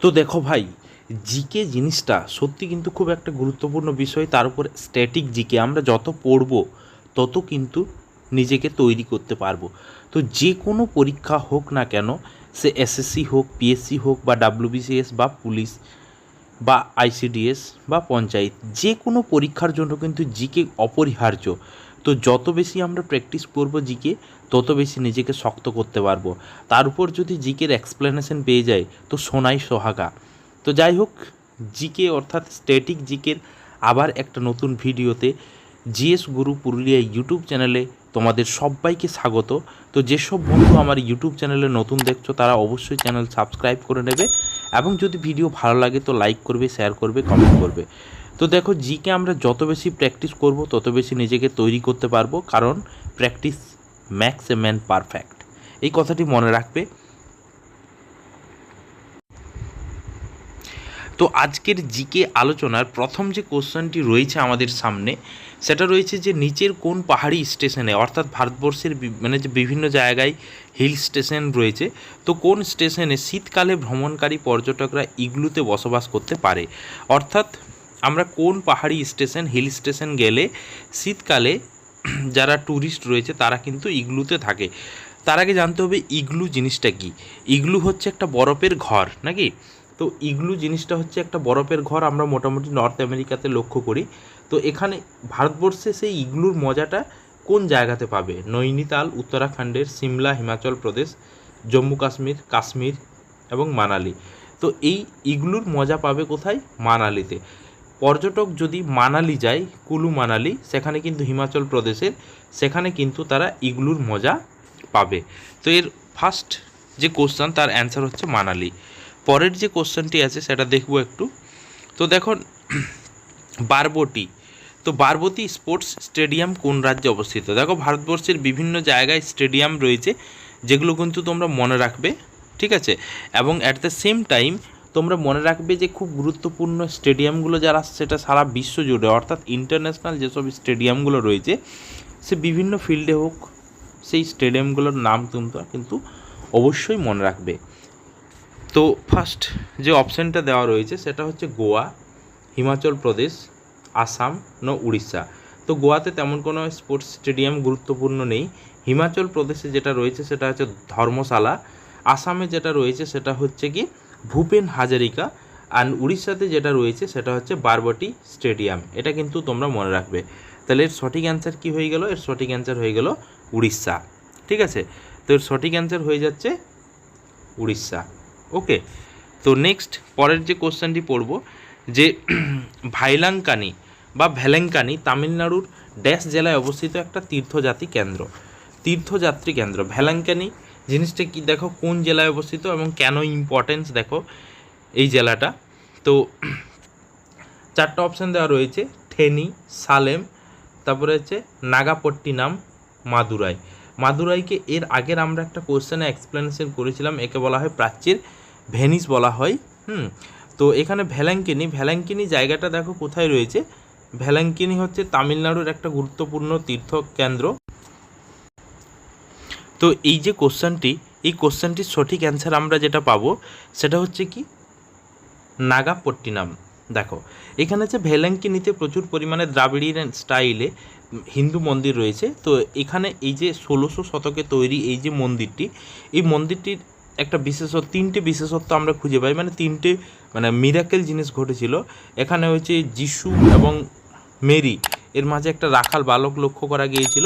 তো দেখো ভাই, জিকে জিনিসটা সত্যি কিন্তু খুব একটা গুরুত্বপূর্ণ বিষয়। তার উপর স্ট্যাটিক জিকে আমরা যত পড়ব তত কিন্তু নিজেকে তৈরি করতে পারবো। তো যে কোনো পরীক্ষা হোক না কেন, সে এসএসসি হোক, পিএসসি হোক, বা ডাব্লিউবিসিএস বা পুলিশ বা আইসিডিএস বা পঞ্চায়েত, যে কোনো পরীক্ষার জন্য কিন্তু জিকে অপরিহার্য। তো যত বেশি আমরা প্র্যাকটিস করব জিকে, তত বেশি নিজেকে শক্ত করতে পারবো। তার উপর যদি জিকের এক্সপ্লেনেশন পেয়ে যায় তো সোনাই সোহাগা। তো যাই হোক, জিকে অর্থাৎ স্ট্যাটিক জিকের আবার একটা নতুন ভিডিওতে জিএস গুরু পুরুলিয়া ইউটিউব চ্যানেলে তোমাদের সবাইকে স্বাগত। তো যেসব বন্ধু আমার ইউটিউব চ্যানেলে নতুন দেখছো তারা অবশ্যই চ্যানেল সাবস্ক্রাইব করে নেবে, এবং যদি ভিডিও ভালো লাগে তো লাইক করবে, শেয়ার করবে, কমেন্ট করবে। তো দেখো, জিকে আমরা যত বেশি প্র্যাকটিস করব তত বেশি নিজেকে তৈরি করতে পারবো, কারণ practice max a man perfect, এই কথাটি মনে রাখবে। তো আজকের জিকে আলোচনার প্রথম যে কোশ্চেনটি রয়েছে আমাদের সামনে, সেটা রয়েছে যে নিচের কোন পাহাড়ি স্টেশনে, অর্থাৎ ভারতবর্ষের যে বিভিন্ন জায়গায় হিল স্টেশন রয়েছে, তো কোন স্টেশনে শীতকালে ভ্রমণকারী পর্যটকরা ইগলুতে বসবাস করতে পারে। অর্থাৎ আমরা কোন পাহাড়ি স্টেশন, হিল স্টেশন গেলে শীতকালে যারা ট্যুরিস্ট রয়েছে তারা কিন্তু ইগলুতে থাকে। তার আগে জানতে হবে ইগলু জিনিসটা কি। ইগলু হচ্ছে একটা বরফের ঘর নাকি। তো ইগলু জিনিসটা হচ্ছে একটা বরফের ঘর, আমরা মোটামুটি নর্থ আমেরিকাতে লক্ষ্য করি। তো এখানে ভারতবর্ষে সেই ইগলুর মজাটা কোন জায়গাতে পাবে? নৈনিতাল উত্তরাখণ্ডের, সিমলা হিমাচল প্রদেশ, জম্মু কাশ্মীর এবং মানালি। তো এই ইগলুর মজা পাবে কোথায়? মানালিতে। পর্যটক যদি মানালি যায়, কুলু মানালি, সেখানে কিন্তু হিমাচল প্রদেশের, সেখানে কিন্তু তারা ইগলুর মজা পাবে। তো এর ফার্স্ট যে কোশ্চেন, তার অ্যান্সার হচ্ছে মানালি। পরের যে কোশ্চেনটি আছে সেটা দেখব একটু। তো দেখো, বারবটি, তো বারবতী স্পোর্টস স্টেডিয়াম কোন রাজ্যে অবস্থিত? দেখো, ভারতবর্ষের বিভিন্ন জায়গায় স্টেডিয়াম রয়েছে যেগুলো কিন্তু তোমরা মনে রাখবে, ঠিক আছে। এবং অ্যাট দ্য সেম টাইম তোমরা মনে রাখবে যে খুব গুরুত্বপূর্ণ স্টেডিয়ামগুলো যারা, সেটা সারা বিশ্ব জুড়ে, অর্থাৎ ইন্টারন্যাশনাল যেসব স্টেডিয়ামগুলো রয়েছে, সে বিভিন্ন ফিল্ডে হোক, সেই স্টেডিয়ামগুলোর নাম তোমরা কিন্তু অবশ্যই মনে রাখবে। তো ফার্স্ট যে অপশানটা দেওয়া রয়েছে সেটা হচ্ছে গোয়া, হিমাচল প্রদেশ, আসাম, উড়িষ্যা। তো গোয়াতে তেমন কোনো স্পোর্টস স্টেডিয়াম গুরুত্বপূর্ণ নেই। হিমাচল প্রদেশে যেটা রয়েছে সেটা হচ্ছে ধর্মশালা। আসামে যেটা রয়েছে সেটা হচ্ছে কি ভূপেন হাজারিকা। আর উড়িষ্যাতে যেটা রয়েছে সেটা হচ্ছে বারবটি স্টেডিয়াম। এটা কিন্তু তোমরা মনে রাখবে। তাহলে এর সঠিক অ্যান্সার কী হয়ে গেল? এর সঠিক অ্যান্সার হয়ে গেল উড়িষ্যা, ঠিক আছে। তো এর সঠিক অ্যান্সার হয়ে যাচ্ছে উড়িষ্যা। ওকে। তো নেক্সট পরের যে কোশ্চেনটি পড়ব, যে ভাইলাঙ্কানি বা ভ্যালেঙ্কানি তামিলনাড়ুর ড্যাশ জেলায় অবস্থিত একটা তীর্থযাত্রী কেন্দ্র। ভ্যালেঙ্কানি জিনিসটা কি, দেখো কোন জেলায় অবস্থিত এবং কেন ইম্পর্টেন্স দেখো এই জেলাটা। তো চারটা অপশান দেওয়া রয়েছে: থেনি, সালেম, তারপরে হচ্ছে নাগাপট্টিনাম, মাদুরাই। মাদুরাইকে এর আগের আমরা একটা কোশ্চেনে এক্সপ্লেনেশন করেছিলাম, একে বলা হয় প্রাচ্যের ভেনিস বলা হয়। তো এখানে ভ্যালাঙ্কিনি জায়গাটা দেখো কোথায় রয়েছে। ভ্যালাঙ্কিনি হচ্ছে তামিলনাড়ুর একটা গুরুত্বপূর্ণ তীর্থকেন্দ্র। তো এই যে কোশ্চেনটি, এই কোশ্চেনটির সঠিক অ্যান্সার আমরা যেটা পাবো সেটা হচ্ছে কি নাগাপট্টিনাম। দেখো, এখানে যে ভ্যালাঙ্কিনিতে প্রচুর পরিমাণে দ্রাবিড়িয়ান স্টাইলে হিন্দু মন্দির রয়েছে। তো এখানে এই যে 1600 শতকে তৈরি এই যে মন্দিরটি, এই মন্দিরটির একটা তিনটে বিশেষত্ব আমরা খুঁজে পাই, তিনটে মিরাকেল জিনিস ঘটেছিল এখানে। হচ্ছে যিশু এবং মেরি এর মাঝে একটা রাখাল বালক লক্ষ্য করা গিয়েছিল।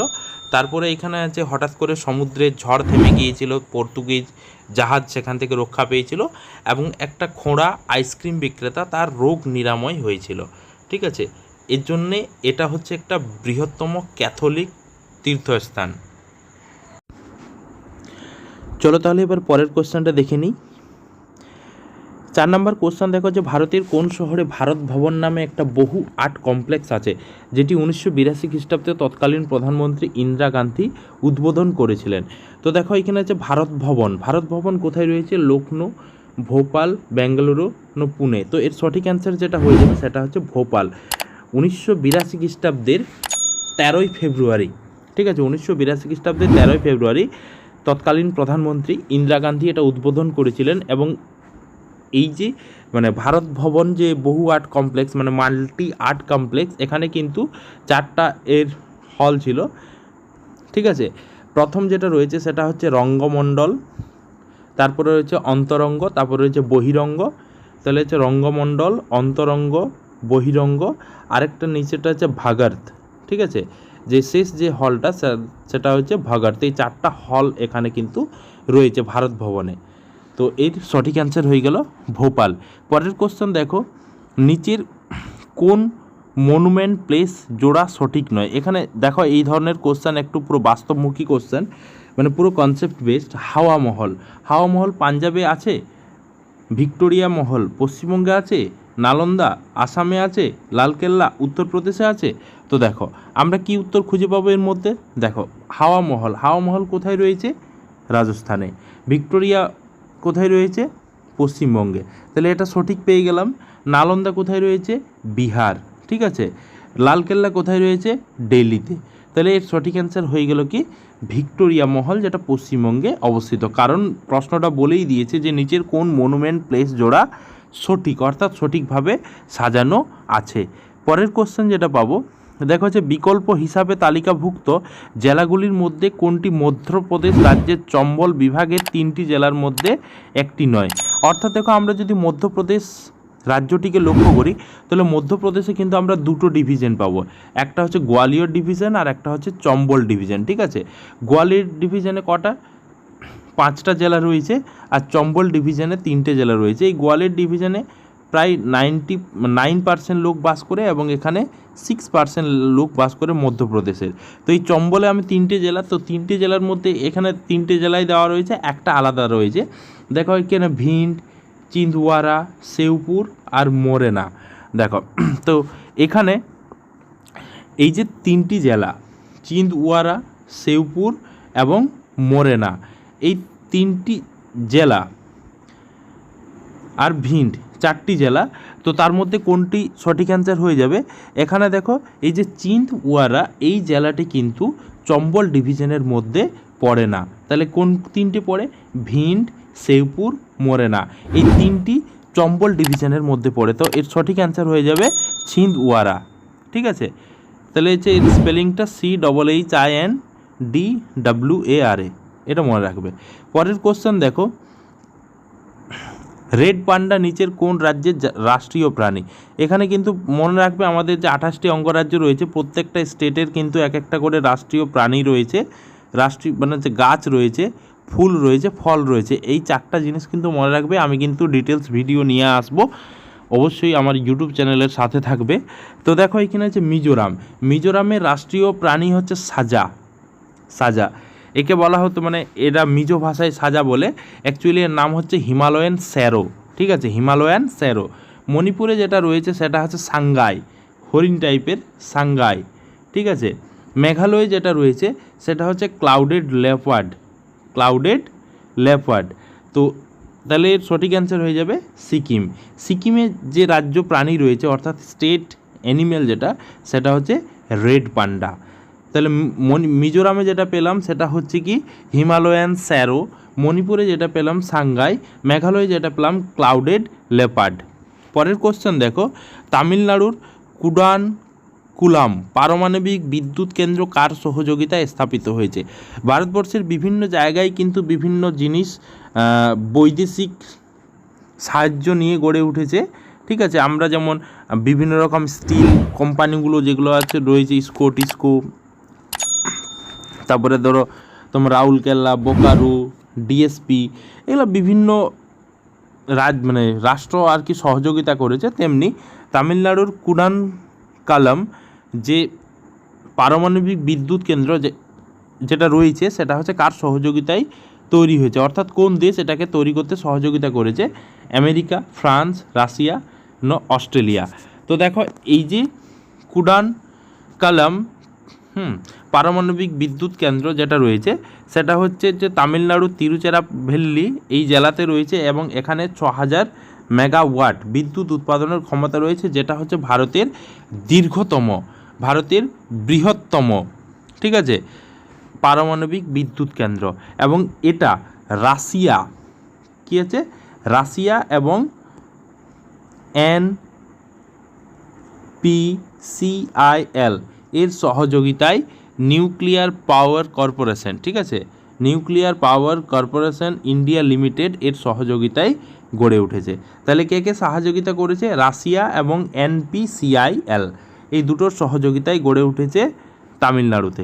তারপরে এখানে আছে হঠাৎ করে সমুদ্রের ঝড় থেমে গিয়েছিল, পর্তুগিজ জাহাজ সেখান থেকে রক্ষা পেয়েছিল, এবং একটা খোঁড়া আইসক্রিম বিক্রেতা তার রোগ নিরাময় হয়েছিল, ঠিক আছে। এর জন্যে এটা হচ্ছে একটা বৃহত্তম ক্যাথলিক তীর্থস্থান। চলো তাহলে এবার পরের কোশ্চেনটা দেখে নিই। 4 নম্বর কোশ্চেন দেখো, যে ভারতের কোন শহরে ভারত ভবন নামে একটা বহু আর্ট কমপ্লেক্স আছে, যেটি 1982 খ্রিস্টাব্দে তৎকালীন প্রধানমন্ত্রী ইন্দিরা গান্ধী উদ্বোধন করেছিলেন। তো দেখো, এখানে আছে ভারত ভবন কোথায় রয়েছে? লখনৌ, ভোপাল, বেঙ্গালুরু, পুনে। তো এর সঠিক অ্যান্সার যেটা হয়ে যাবে সেটা হচ্ছে ভোপাল। 1982 খ্রিস্টাব্দের 13ই ফেব্রুয়ারি, ঠিক আছে, 1982 খ্রিস্টাব্দের 13ই ফেব্রুয়ারি তৎকালীন প্রধানমন্ত্রী ইন্দিরা গান্ধী এটা উদ্বোধন করেছিলেন। এবং এই যে মানে ভারত ভবন যে বহু আর্ট কমপ্লেক্স মানে মাল্টি আর্ট কমপ্লেক্স, এখানে কিন্তু 4টা এর হল ছিল, ঠিক আছে। প্রথম যেটা রয়েছে সেটা হচ্ছে রঙ্গমণ্ডল, তারপরে রয়েছে অন্তরঙ্গ, তারপরে রয়েছে বহিরঙ্গ। তাহলে হচ্ছে রঙ্গমণ্ডল, অন্তরঙ্গ, বহিরঙ্গ, আরেকটা নিচেটা হচ্ছে ভাগার্থ, ঠিক আছে। যে শেষ যে হলটা সেটা হচ্ছে ভাগার্থ। এই 4টা হল এখানে কিন্তু রয়েছে ভারত ভবনে। তো এর সঠিক অ্যান্সার হয়ে গেল ভোপাল। পরের কোশ্চেন দেখো, নিচের কোন মনুমেন্ট প্লেস জোড়া সঠিক নয়? এখানে দেখো এই ধরনের কোশ্চেন একটু পুরো বাস্তবমুখী কোশ্চেন, মানে পুরো কনসেপ্ট বেসড। হাওয়া মহল, হাওয়া মহল পাঞ্জাবে আছে, ভিক্টোরিয়া মহল পশ্চিমবঙ্গে আছে, নালন্দা আসামে আছে, লালকেল্লা উত্তরপ্রদেশে আছে। তো দেখো আমরা কি উত্তর খুঁজে পাবো এর মধ্যে? দেখো হাওয়া মহল, হাওয়া মহল কোথায় রয়েছে? রাজস্থানে। ভিক্টোরিয়া কোথায় রয়েছে? পশ্চিমবঙ্গে। তাহলে এটা সঠিক পেয়ে গেলাম। নালন্দা কোথায় রয়েছে? বিহার, ঠিক আছে। লালকেল্লা কোথায় রয়েছে? দিল্লিতে। তাহলে এর সঠিক অ্যান্সার হয়ে গেল কি ভিক্টোরিয়া মহল, যেটা পশ্চিমবঙ্গে অবস্থিত। কারণ প্রশ্নটা বলেই দিয়েছে যে নিচের কোন মনুমেন্ট প্লেস জোড়া সঠিক, অর্থাৎ সঠিকভাবে সাজানো আছে। পরের কোশ্চেন যেটা পাবো, দেখো হচ্ছে বিকল্প হিসাবে তালিকাভুক্ত জেলাগুলির মধ্যে কোনটি মধ্যপ্রদেশ রাজ্যের চম্বল বিভাগের 3টি জেলার মধ্যে একটি নয়? অর্থাৎ দেখো আমরা যদি মধ্যপ্রদেশ রাজ্যটিকে লক্ষ্য করি তাহলে মধ্যপ্রদেশে কিন্তু আমরা 2টো ডিভিশন পাবো, একটা হচ্ছে গোয়ালিয়র ডিভিশন আর একটা হচ্ছে চম্বল ডিভিশন, ঠিক আছে। গোয়ালিয়র ডিভিশনে কটা? 5টা জেলা রয়েছে, আর চম্বল ডিভিশনে 3টে জেলা রয়েছে। এই গোয়ালিয়র ডিভিশনে প্রায় 99% লোক বাস করে এবং এখানে 6% লোক বাস করে মধ্যপ্রদেশের। তো এই চম্বলে আমি 3টে জেলা, তো 3টে জেলার মধ্যে এখানে 3টে জেলায় দেওয়া রয়েছে, একটা আলাদা রয়েছে। দেখো এখানে ভিন্ড, চিন্দওয়ারা, শেওপুর আর মোরেনা। দেখো তো এখানে এই যে 3টি জেলা চিন্দওয়ারা, শেওপুর এবং মোরেনা, এই 3টি জেলা আর ভিন্ড 4টি জেলা, তো তার মধ্যে কোনটি সঠিক অ্যান্সার হয়ে যাবে? এখানে দেখো এই যে চিন্দওয়ারা এই জেলাটি কিন্তু চম্বল ডিভিশনের মধ্যে পড়ে না। তাহলে কোন 3টি পড়ে? ভিন্ড, শেওপুর, মোরেনা, এই 3টি চম্বল ডিভিশনের মধ্যে পড়ে। তো এর সঠিক অ্যান্সার হয়ে যাবে চিন্দওয়ারা, ঠিক আছে। তাহলে হচ্ছে এর স্পেলিংটা CHINDWARA, এটা মনে রাখবে। পরের কোশ্চেন দেখো, রেড পান্ডা নিচের কোন রাজ্যের রাষ্ট্রীয় প্রাণী? এখানে কিন্তু মনে রাখবে আমাদের যে 28টি অঙ্গরাজ্য রয়েছে প্রত্যেকটা স্টেটের কিন্তু এক একটা করে রাষ্ট্রীয় প্রাণী রয়েছে, রাষ্ট্রীয় মানে যে গাছ রয়েছে, ফুল রয়েছে, ফল রয়েছে। এই 4টা জিনিস কিন্তু মনে রাখবে। আমি কিন্তু ডিটেলস ভিডিও নিয়ে আসবো, অবশ্যই আমার ইউটিউব চ্যানেলের সাথে থাকবে। তো দেখো এখানে হচ্ছে মিজোরাম, মিজোরামের রাষ্ট্রীয় প্রাণী হচ্ছে সাজা। একে বলা হতো মানে এরা মিজো ভাষায় সাজা বলে, অ্যাকচুয়ালি এর নাম হচ্ছে হিমালয়ান স্যারো, ঠিক আছে, হিমালয়ান স্যারো। মণিপুরে যেটা রয়েছে সেটা হচ্ছে সাংগাই, হরিণ টাইপের সাংগাই, ঠিক আছে। মেঘালয়ে যেটা রয়েছে সেটা হচ্ছে ক্লাউডেড লেপার্ড। তো তাহলে এর সঠিক অ্যান্সার হয়ে যাবে সিকিম। সিকিমে যে রাজ্য প্রাণী রয়েছে অর্থাৎ স্টেট অ্যানিম্যাল যেটা, সেটা হচ্ছে রেড পান্ডা। তাহলে মিজোরামে যেটা পেলাম সেটা হচ্ছে কি হিমালয়ান স্যারো, মণিপুরে যেটা পেলাম সাংগাই, মেঘালয়ে যেটা পেলাম ক্লাউডেড লেপার্ড। পরের কোশ্চেন দেখো, তামিলনাড়ুর কুলাম পারমাণবিক বিদ্যুৎ কেন্দ্র কার সহযোগিতায় স্থাপিত হয়েছে? ভারতবর্ষের বিভিন্ন জায়গায় কিন্তু বিভিন্ন জিনিস বৈদেশিক সাহায্য নিয়ে গড়ে উঠেছে, ঠিক আছে। আমরা যেমন বিভিন্ন রকম স্টিল কোম্পানিগুলো যেগুলো আছে রয়েছে, টিস্কো, তারপরে ধরো তোমার রাউরকেলা, বোকারো, ডিএসপি, এগুলো বিভিন্ন মানে রাষ্ট্র আর কি সহযোগিতা করেছে। তেমনি তামিলনাড়ুর কুডানকালাম যে পারমাণবিক বিদ্যুৎ কেন্দ্র যেটা রয়েছে সেটা হচ্ছে কার সহযোগিতায় তৈরি হয়েছে, অর্থাৎ কোন দেশ এটাকে তৈরি করতে সহযোগিতা করেছে? America, France, Russia, Australia. তো দেখো এই যে কুডানকালাম পারমাণবিক বিদ্যুৎ কেন্দ্র যেটা রয়েছে সেটা হচ্ছে যে তামিলনাড়ুর তিরুচিরাপল্লী এই জেলাতে রয়েছে এবং এখানে 6000 মেগাওয়াট বিদ্যুৎ উৎপাদনের ক্ষমতা রয়েছে, যেটা হচ্ছে ভারতের বৃহত্তম, ঠিক আছে, পারমাণবিক বিদ্যুৎ কেন্দ্র। এবং এটা রাশিয়া কি আছে? রাশিয়া এবং NPCIL এর সহযোগিতায় নিউক্লিয়ার পাওয়ার কর্পোরেশন, ঠিক আছে, nuclear power corporation India limited এর সহযোগিতায় গড়ে উঠেছে। তাহলে কে কে সহযোগিতা করেছে? রাশিয়া এবং NPCIL এই দুটোর সহযোগিতায় গড়ে উঠেছে তামিলনাড়ুতে।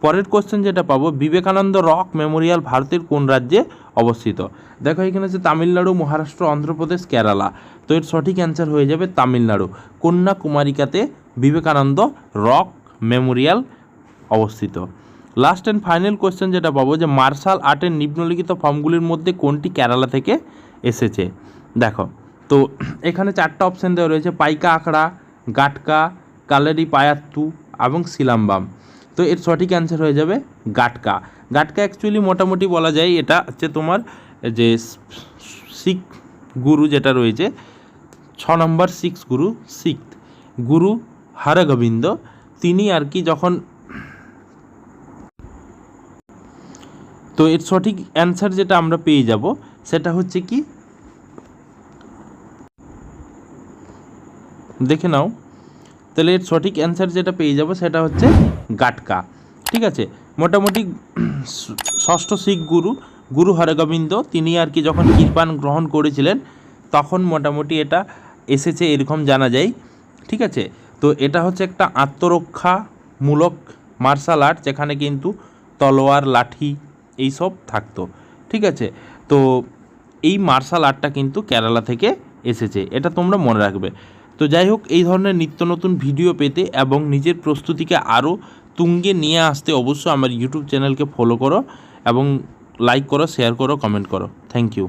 পরের কোশ্চেন যেটা পাবো, বিবেকানন্দ রক মেমোরিয়াল ভারতের কোন রাজ্যে অবস্থিত? দেখো এখানে হচ্ছে তামিলনাড়ু, মহারাষ্ট্র, অন্ধ্রপ্রদেশ, কেরালা। তো এর সঠিক অ্যান্সার হয়ে যাবে তামিলনাড়ু। কন্যাকুমারিকাতে বিবেকানন্দ রক মেমোরিয়াল অবস্থিত। লাস্ট অ্যান্ড ফাইনাল কোশ্চেন যেটা পাবো, যে মার্শাল আর্টের নিম্নলিখিত ফর্মগুলির মধ্যে কোনটি কেরালা থেকে এসেছে? দেখো তো এখানে 4টা অপশান দেওয়া রয়েছে, পাইকা আখড়া, গাটকা, কালেরি পায়াত্তু এবং সিলাম্বাম। তো এর সঠিক অ্যান্সার হয়ে যাবে গাটকা। গাটকা অ্যাকচুয়ালি মোটামুটি বলা যায় এটা হচ্ছে তোমার যে শিখ গুরু যেটা রয়েছে, 6 নম্বর শিখ গুরু হরগোবিন্দ, তিনি আর কি যখন, তো এর সঠিক অ্যান্সার যেটা আমরা পেয়ে যাব সেটা হচ্ছে কি, দেখে নাও। তাহলে এর সঠিক অ্যান্সার যেটা পেয়ে যাব সেটা হচ্ছে গাটকা, ঠিক আছে। মোটামুটি 6ষ্ঠ শিখ গুরু হরগোবিন্দ তিনি আর কি যখন কৃপান গ্রহণ করেছিলেন তখন মোটামুটি এটা এসেছে এরকম জানা যায়, ঠিক আছে। তো এটা হচ্ছে একটা আত্মরক্ষামূলক মার্শাল আর্ট, যেখানে কিন্তু তলোয়ার, লাঠি এইসব থাকতো, ঠিক আছে। তো এই মার্শাল আর্টটা কিন্তু কেরালা থেকে এসেছে, এটা তোমরা মনে রাখবে। তো যাই হোক, এই ধরনের নিত্য নতুন ভিডিও পেতে এবং নিজের প্রস্তুতিকে আরও তুঙ্গে নিয়ে আসতে অবশ্যই আমার ইউটিউব চ্যানেলকে ফলো করো এবং লাইক করো, শেয়ার করো, কমেন্ট করো। Thank you.